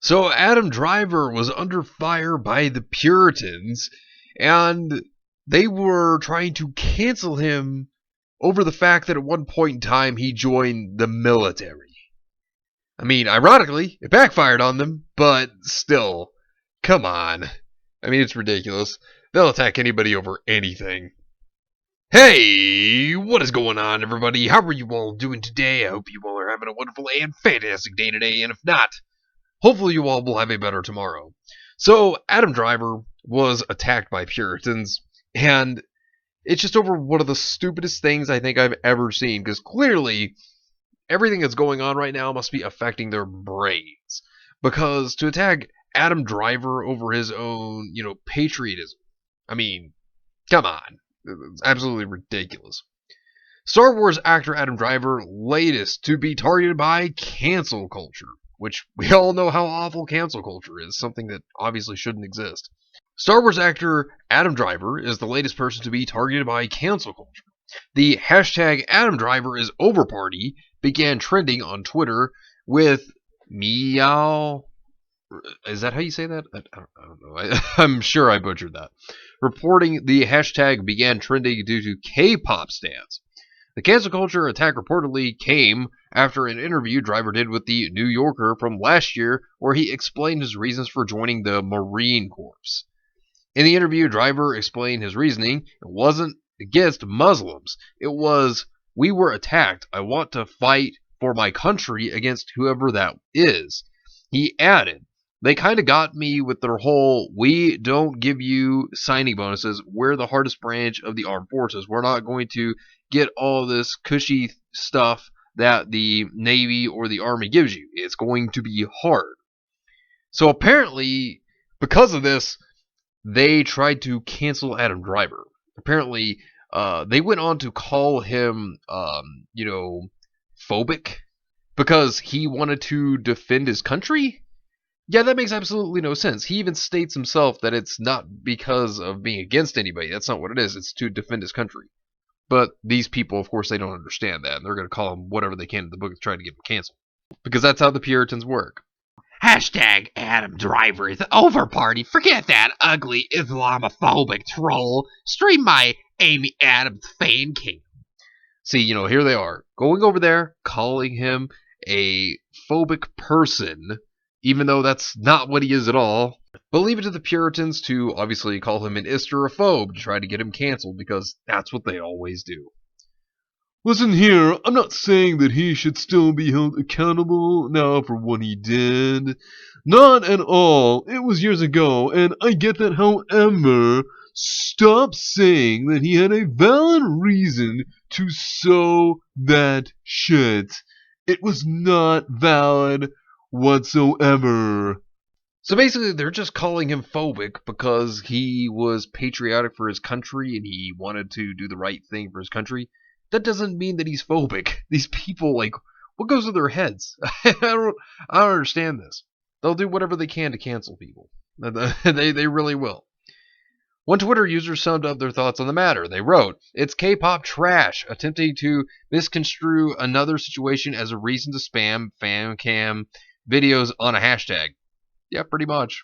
So Adam Driver was under fire by the Puritans, and they were trying to cancel him over the fact that at one point in time he joined the military. I mean, ironically, it backfired on them, but still, come on. I mean, it's ridiculous. They'll attack anybody over anything. Hey, what is going on, everybody? How are you all doing today? I hope you all are having a wonderful and fantastic day today, and if not, hopefully you all will have a better tomorrow. So, Adam Driver was attacked by Puritans, and it's just over one of the stupidest things I think I've ever seen, because clearly everything that's going on right now must be affecting their brains. Because to attack Adam Driver over his own, patriotism, I mean, come on. It's absolutely ridiculous. Star Wars actor Adam Driver, latest to be targeted by cancel culture, which we all know how awful cancel culture is, something that obviously shouldn't exist. Star Wars actor Adam Driver is the latest person to be targeted by cancel culture. The hashtag Adam Driver is over party began trending on Twitter with meow. Is that how you say that? I don't know. I'm sure I butchered that. Reporting the hashtag began trending due to K-pop stans. The cancel culture attack reportedly came after an interview Driver did with the New Yorker from last year where he explained his reasons for joining the Marine Corps. In the interview, Driver explained his reasoning. It wasn't against Muslims. It was, we were attacked. I want to fight for my country against whoever that is. He added, they kind of got me with their whole, we don't give you signing bonuses. We're the hardest branch of the armed forces. We're not going to get all this cushy stuff that the Navy or the Army gives you. It's going to be hard. So apparently, because of this, they tried to cancel Adam Driver. Apparently, they went on to call him, phobic because he wanted to defend his country. Yeah, that makes absolutely no sense. He even states himself that it's not because of being against anybody. That's not what it is. It's to defend his country. But these people, of course, they don't understand that. And they're going to call him whatever they can in the book to try to get him canceled. Because that's how the Puritans work. Hashtag Adam Driver is over party. Forget that ugly Islamophobic troll. Stream my Amy Adams fan cam. See, here they are. Going over there, calling him a phobic person, even though that's not what he is at all. But leave it to the Puritans to obviously call him an Isterophobe to try to get him canceled, because that's what they always do. Listen here, I'm not saying that he should still be held accountable now for what he did. Not at all. It was years ago, and I get that. However, stop saying that he had a valid reason to sow that shit. It was not valid whatsoever. So basically, they're just calling him phobic because he was patriotic for his country and he wanted to do the right thing for his country. That doesn't mean that he's phobic. These people, what goes through their heads? I don't understand this. They'll do whatever they can to cancel people. They really will. One Twitter user summed up their thoughts on the matter. They wrote, it's K-pop trash, attempting to misconstrue another situation as a reason to spam fan cam videos on a hashtag. Yeah, pretty much.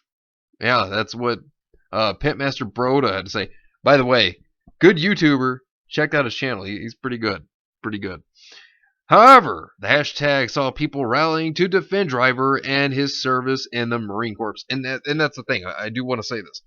Yeah, that's what Pitmaster Broda had to say. By the way, good YouTuber. Check out his channel. He's pretty good. Pretty good. However, the hashtag saw people rallying to defend Driver and his service in the Marine Corps. And that's the thing. I do want to say this.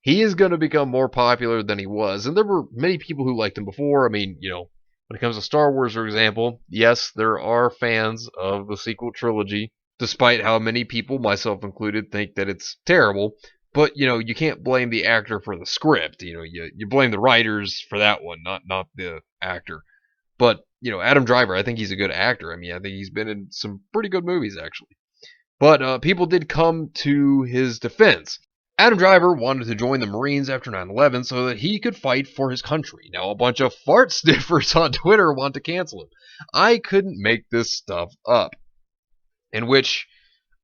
He is going to become more popular than he was. And there were many people who liked him before. I mean, when it comes to Star Wars, for example, yes, there are fans of the sequel trilogy, despite how many people, myself included, think that it's terrible. But, you can't blame the actor for the script. You blame the writers for that one, not the actor. But, Adam Driver, I think he's a good actor. I mean, I think he's been in some pretty good movies, actually. But people did come to his defense. Adam Driver wanted to join the Marines after 9/11 so that he could fight for his country. Now, a bunch of fart sniffers on Twitter want to cancel him. I couldn't make this stuff up. In which,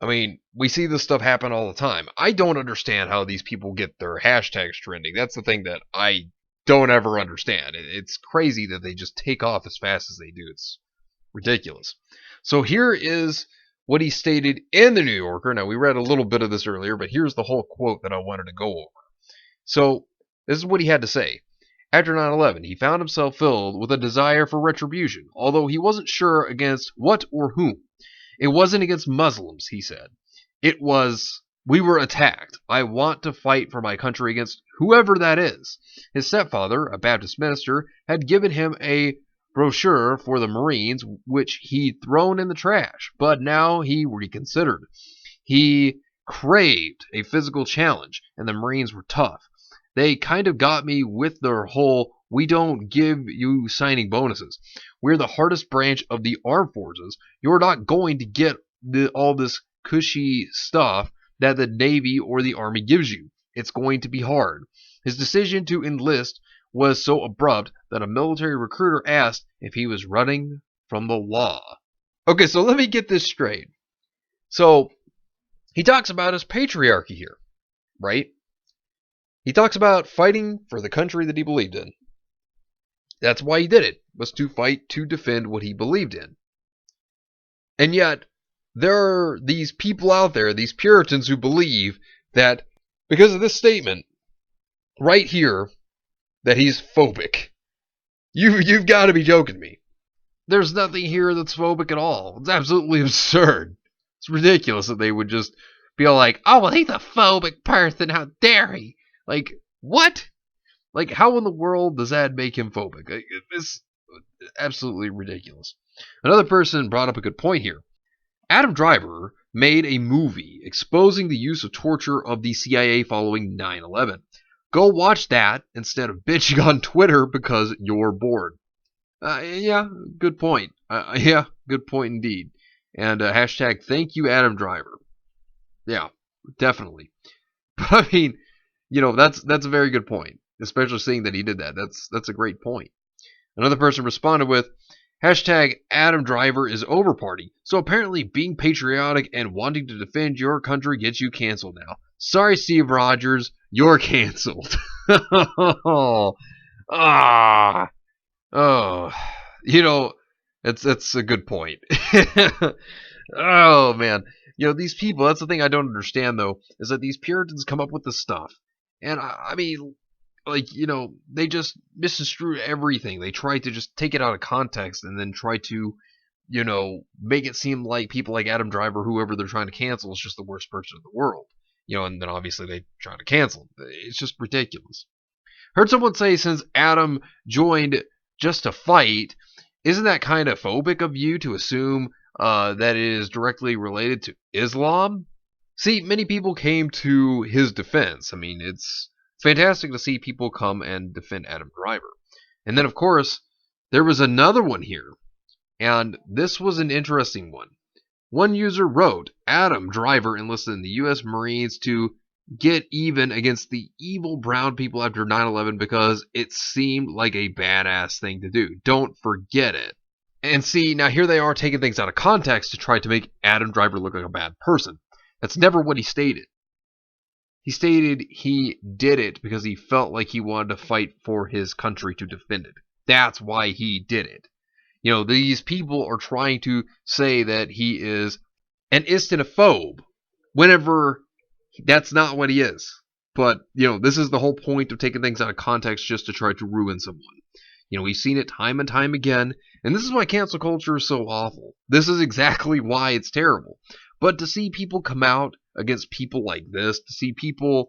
I mean, we see this stuff happen all the time. I don't understand how these people get their hashtags trending. That's the thing that I don't ever understand. It's crazy that they just take off as fast as they do. It's ridiculous. So here is what he stated in the New Yorker. Now, we read a little bit of this earlier, but here's the whole quote that I wanted to go over. So, this is what he had to say. After 9/11, he found himself filled with a desire for retribution, although he wasn't sure against what or whom. It wasn't against Muslims, he said. It was, we were attacked. I want to fight for my country against whoever that is. His stepfather, a Baptist minister, had given him a brochure for the Marines, which he'd thrown in the trash, but now he reconsidered. He craved a physical challenge, and the Marines were tough. They kind of got me with their whole, we don't give you signing bonuses. We're the hardest branch of the armed forces. You're not going to get all this cushy stuff that the Navy or the Army gives you. It's going to be hard. His decision to enlist was so abrupt that a military recruiter asked if he was running from the law. Okay, so let me get this straight. So, he talks about his patriarchy here, right? He talks about fighting for the country that he believed in. That's why he did it, was to fight to defend what he believed in. And yet, there are these people out there, these Puritans who believe that because of this statement right here, that he's phobic. You've got to be joking me. There's nothing here that's phobic at all. It's absolutely absurd. It's ridiculous that they would just be all like, oh, well, he's a phobic person. How dare he? Like, what? Like, how in the world does that make him phobic? It's absolutely ridiculous. Another person brought up a good point here. Adam Driver made a movie exposing the use of torture of the CIA following 9/11. Go watch that instead of bitching on Twitter because you're bored. Yeah, good point. Yeah, good point indeed. And hashtag thank you, Adam Driver. Yeah, definitely. But I mean, that's a very good point, especially seeing that he did that. That's a great point. Another person responded with, hashtag Adam Driver is over party. So apparently being patriotic and wanting to defend your country gets you canceled now. Sorry, Steve Rogers, you're canceled. Ah. Oh, that's a good point. Oh man, these people. That's the thing I don't understand though, is that these Puritans come up with this stuff, and I mean, like they just misconstrue everything. They try to just take it out of context and then try to, make it seem like people like Adam Driver, whoever they're trying to cancel, is just the worst person in the world. And then obviously they try to cancel him. It's just ridiculous. Heard someone say since Adam joined just to fight, isn't that kind of phobic of you to assume that it is directly related to Islam? See, many people came to his defense. I mean, it's fantastic to see people come and defend Adam Driver. And then, of course, there was another one here. And this was an interesting one. One user wrote, Adam Driver enlisted in the U.S. Marines to get even against the evil brown people after 9/11 because it seemed like a badass thing to do. Don't forget it. And see, now here they are taking things out of context to try to make Adam Driver look like a bad person. That's never what he stated. He stated he did it because he felt like he wanted to fight for his country to defend it. That's why he did it. These people are trying to say that he is an Islamophobe whenever that's not what he is. But, this is the whole point of taking things out of context just to try to ruin someone. We've seen it time and time again, and this is why cancel culture is so awful. This is exactly why it's terrible. But to see people come out against people like this, to see people,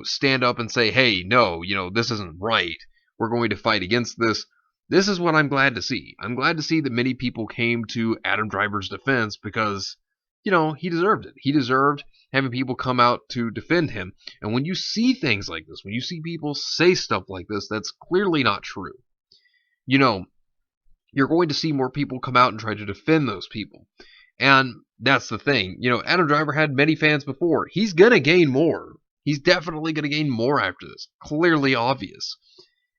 stand up and say, hey, no, this isn't right. We're going to fight against this. This is what I'm glad to see. I'm glad to see that many people came to Adam Driver's defense because, he deserved it. He deserved having people come out to defend him. And when you see things like this, when you see people say stuff like this, that's clearly not true. You're going to see more people come out and try to defend those people. And that's the thing. Adam Driver had many fans before. He's going to gain more. He's definitely going to gain more after this. Clearly obvious.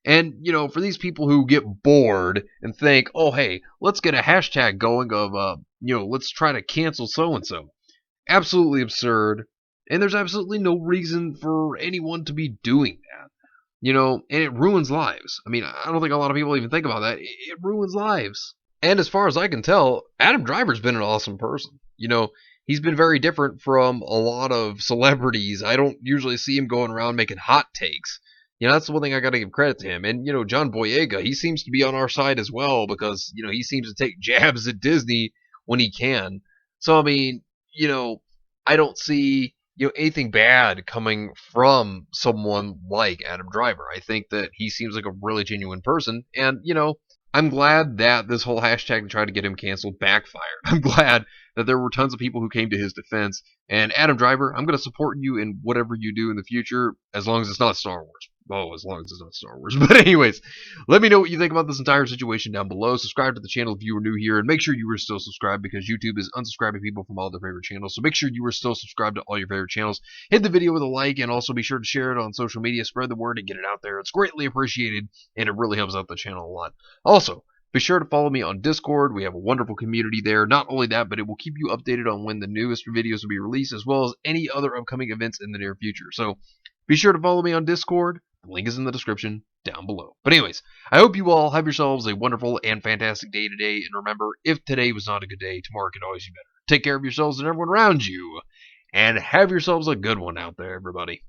And, for these people who get bored and think, oh, hey, let's get a hashtag going of, let's try to cancel so-and-so. Absolutely absurd. And there's absolutely no reason for anyone to be doing that. And it ruins lives. I mean, I don't think a lot of people even think about that. It ruins lives. And as far as I can tell, Adam Driver's been an awesome person. He's been very different from a lot of celebrities. I don't usually see him going around making hot takes. That's the one thing I got to give credit to him. And, John Boyega, he seems to be on our side as well because, he seems to take jabs at Disney when he can. So, I mean, I don't see, anything bad coming from someone like Adam Driver. I think that he seems like a really genuine person. And, I'm glad that this whole hashtag to try to get him canceled backfired. I'm glad that there were tons of people who came to his defense. And Adam Driver, I'm going to support you in whatever you do in the future, as long as it's not Star Wars. Oh, as long as it's not Star Wars. But anyways, let me know what you think about this entire situation down below. Subscribe to the channel if you are new here, and make sure you are still subscribed because YouTube is unsubscribing people from all their favorite channels. So make sure you are still subscribed to all your favorite channels. Hit the video with a like, and also be sure to share it on social media. Spread the word and get it out there. It's greatly appreciated, and it really helps out the channel a lot. Also, be sure to follow me on Discord. We have a wonderful community there. Not only that, but it will keep you updated on when the newest videos will be released, as well as any other upcoming events in the near future. So be sure to follow me on Discord. The link is in the description down below. But anyways, I hope you all have yourselves a wonderful and fantastic day today. And remember, if today was not a good day, tomorrow can always be better. Take care of yourselves and everyone around you. And have yourselves a good one out there, everybody.